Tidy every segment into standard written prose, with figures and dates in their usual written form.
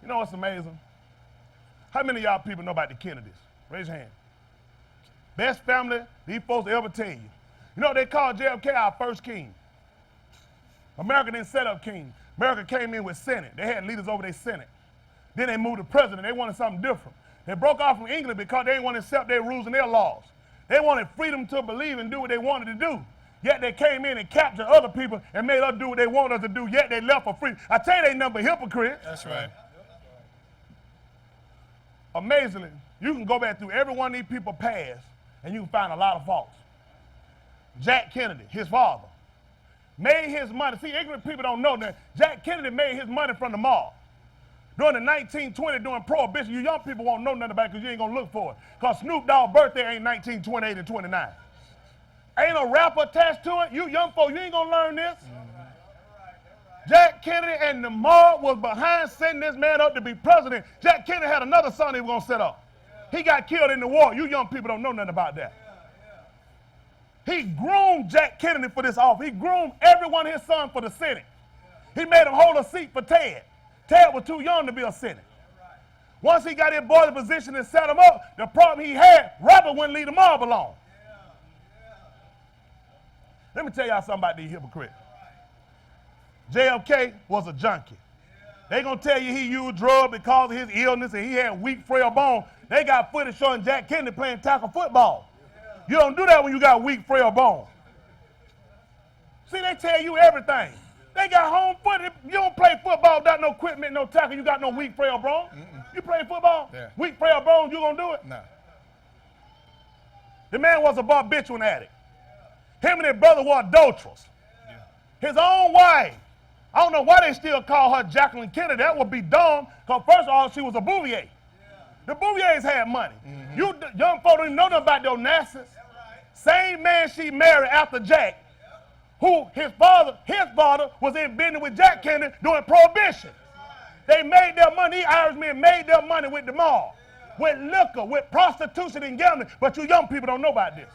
You know what's amazing? How many of y'all people know about the Kennedys? Raise your hand. Best family these folks ever tell you. You know what they call JFK our first king? America didn't set up king. America came in with Senate. They had leaders over their Senate. Then they moved to president. They wanted something different. They broke off from England because they didn't want to accept their rules and their laws. They wanted freedom to believe and do what they wanted to do. Yet they came in and captured other people and made us do what they wanted us to do, yet they left for free. I tell you, they number hypocrites. That's right. Amazingly, you can go back through every one of these people past and you can find a lot of faults. Jack Kennedy, his father, made his money. See, ignorant people don't know that Jack Kennedy made his money from the mob. During the 1920s, during Prohibition, you young people won't know nothing about it because you ain't going to look for it. Because Snoop Dogg's birthday ain't 1928 and 29. Ain't no rapper attached to it. You young folk, you ain't going to learn this. Jack Kennedy and the mob was behind setting this man up to be president. Jack Kennedy had another son he was going to set up. He got killed in the war. You young people don't know nothing about that. He groomed Jack Kennedy for this office. He groomed every one of his sons for the Senate. He made him hold a seat for Ted. Ted was too young to be a senator. Once he got his boy in position and set him up, the problem he had, Robert wouldn't leave the mob alone. Let me tell y'all something about these hypocrites. JFK was a junkie. They gonna tell you he used drugs because of his illness and he had weak, frail bones. They got footage showing Jack Kennedy playing tackle football. You don't do that when you got weak, frail bones. See, they tell you everything. They got home footage. You don't play football without no equipment, no tackle. You got no weak, frail bones. You play football? Yeah. Weak, frail bones, you gonna do it? No. The man was a barbiturate addict. Him and his brother were adulterers. Yeah. His own wife. I don't know why they still call her Jacqueline Kennedy. That would be dumb, because first of all, she was a Bouvier. Yeah. The Bouviers had money. You young folk don't even know nothing about those Nassas. Same man she married after Jack, who his father was in business with Jack Kennedy during Prohibition. They made their money, these Irish men made their money with the mob, with liquor, with prostitution and gambling, but you young people don't know about this.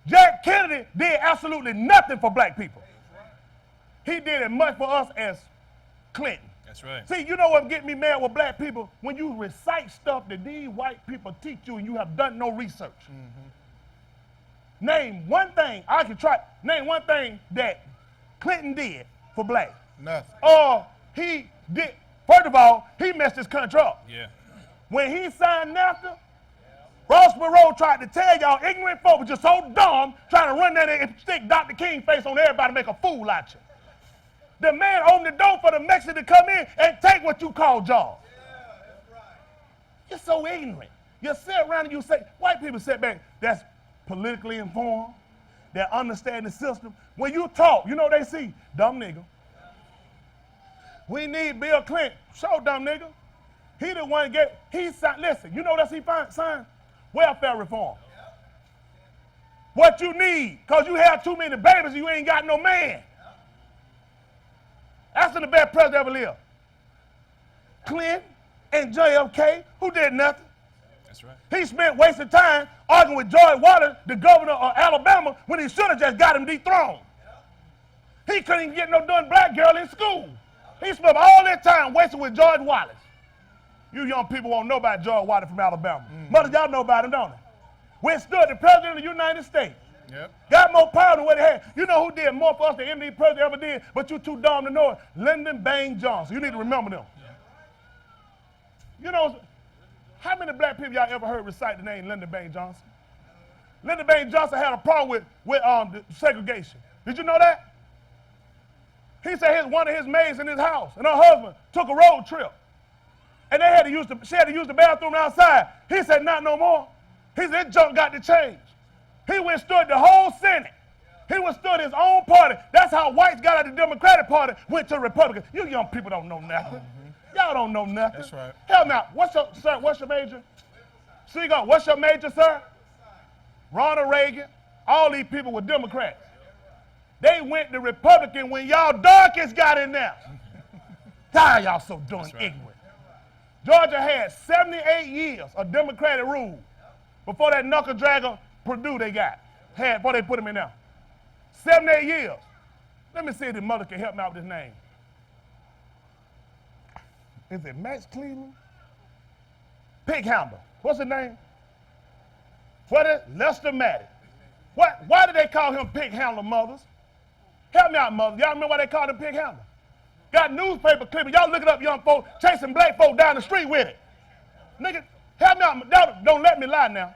Jack Kennedy did absolutely nothing for black people. He did as much for us as Clinton. That's right. See, you know what get me mad with black people? When you recite stuff that these white people teach you and you have done no research. Name one thing, name one thing that Clinton did for blacks. Nothing. He did, first of all, he messed his country up. Yeah. When he signed NAFTA, Ross Perot tried to tell y'all ignorant folks just so dumb, trying to run down there and stick Dr. King face on everybody to make a fool out you. The man opened the door for the Mexicans to come in and take what you call jobs. You're so ignorant. You sit around and you say, white people sit back, that's politically informed, they understand the system. When you talk, you know they see, dumb nigga. We need Bill Clinton. Show dumb nigga. He the one he signed, listen, you know what he signed? Welfare reform. What you need, because you have too many babies and you ain't got no man. That's the best president ever lived. Clinton and JFK, who did nothing. That's right. He spent wasting time arguing with George Wallace, the governor of Alabama, when he should have just got him dethroned. He couldn't even get no done black girl in school. He spent all that time wasting with George Wallace. You young people won't know about George Wallace from Alabama. Mothers, y'all know about him, don't they? Withstood the president of the United States. Yep. Got more power than what he had. You know who did more for us than any president ever did, but you too dumb to know it? Lyndon Baines Johnson. You need to remember them. You know, how many black people y'all ever heard recite the name Lyndon Baines Johnson? Lyndon Baines Johnson had a problem with segregation. Did you know that? He said one of his maids in his house and her husband took a road trip. And she had to use the bathroom outside. He said, not no more. He said, that junk got to change. He withstood the whole Senate. He withstood his own party. That's how whites got out of the Democratic Party, went to Republicans. You young people don't know nothing. Y'all don't know nothing. That's right. Help me out. What's your major? Seagull, what's your major, sir? Ronald Reagan. All these people were Democrats. They went to Republican when y'all darkest got in there. Why y'all so darn ignorant? Georgia had 78 years of Democratic rule before that knuckle dragger Purdue they had before they put him in there. 78 years. Let me see if the mother can help me out with his name. Is it Max Cleveland? Pig handler. What's his name? What is Lester Maddox. Why did they call him pig handler, mothers? Help me out, mothers. Y'all remember why they called him pig handler? Got newspaper clipping. Y'all look it up, young folks, chasing black folk down the street with it. Nigga, help me out. Don't let me lie now.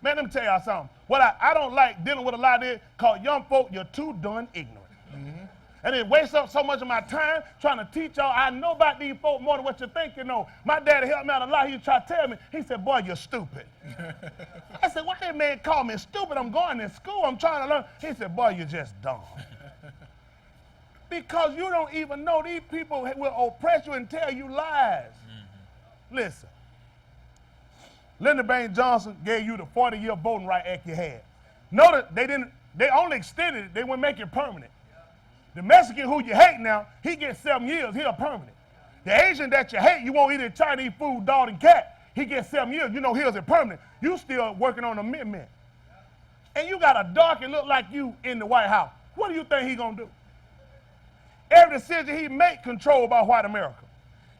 Man, let me tell y'all something. What I don't like dealing with a lot of this, called young folk, you're too darn ignorant. Mm-hmm. And it wastes up so much of my time trying to teach y'all. I know about these folk more than what you think you know. My daddy helped me out a lot. He was trying to tell me. He said, boy, you're stupid. I said, why that man call me stupid? I'm going to school. I'm trying to learn. He said, boy, you're just dumb. Because you don't even know these people will oppress you and tell you lies. Mm-hmm. Listen. Lyndon Baines Johnson gave you the 40-year voting right act you had. Notice they only extended it. They wouldn't make it permanent. The Mexican who you hate now, he gets 7 years, he'll permanent. The Asian that you hate, you won't eat his Chinese food, dog and cat, he gets 7 years, you know his is permanent. You still working on amendment. And you got a dark and look like you in the White House. What do you think he gonna do? Every decision he make controlled by white America.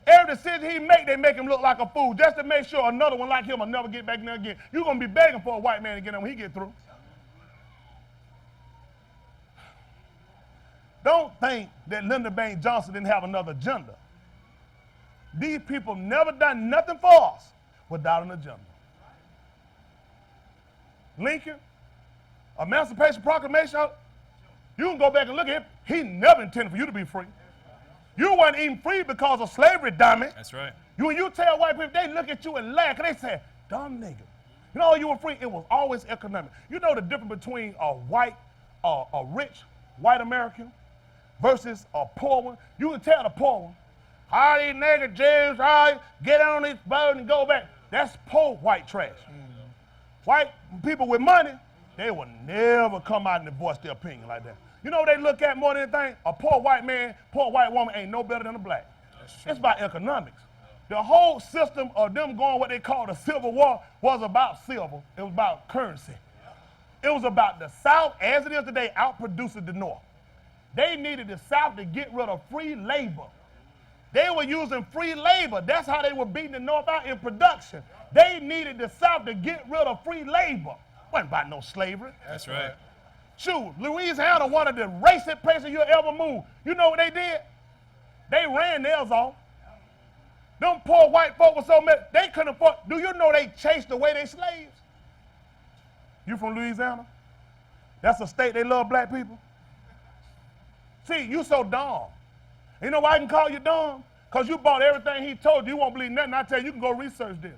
Every decision he make, they make him look like a fool just to make sure another one like him will never get back in there again. You're gonna be begging for a white man to get in when he get through. Don't think that Lyndon Baines Johnson didn't have another agenda. These people never done nothing for us without an agenda. Lincoln, Emancipation Proclamation, you can go back and look at it. He never intended for you to be free. You weren't even free because of slavery, dumb it. That's right. When you tell white people, they look at you and laugh, and they say, dumb nigga. You know, you were free. It was always economic. You know the difference between a rich white American versus a poor one? You can tell the poor one, all these nigger Jews, all right, get on this boat and go back. That's poor white trash. Mm-hmm. White people with money, they will never come out and voice their opinion like that. You know what they look at more than anything? A poor white man, poor white woman ain't no better than a black. It's about economics. The whole system of them going what they call the Civil War was about silver. It was about currency. It was about the South, as it is today, outproducing the North. They needed the South to get rid of free labor. They were using free labor. That's how they were beating the North out in production. They needed the South to get rid of free labor. Wasn't about no slavery. That's right. Shoot, Louisiana, one of the racist places you'll ever move. You know what they did? They ran theirs off. Them poor white folk were so mad, they couldn't afford. Do you know they chased away their slaves? You from Louisiana? That's a state they love black people. See, you so dumb. You know why I can call you dumb? Because you bought everything he told you. You won't believe nothing. I tell you, you can go research this.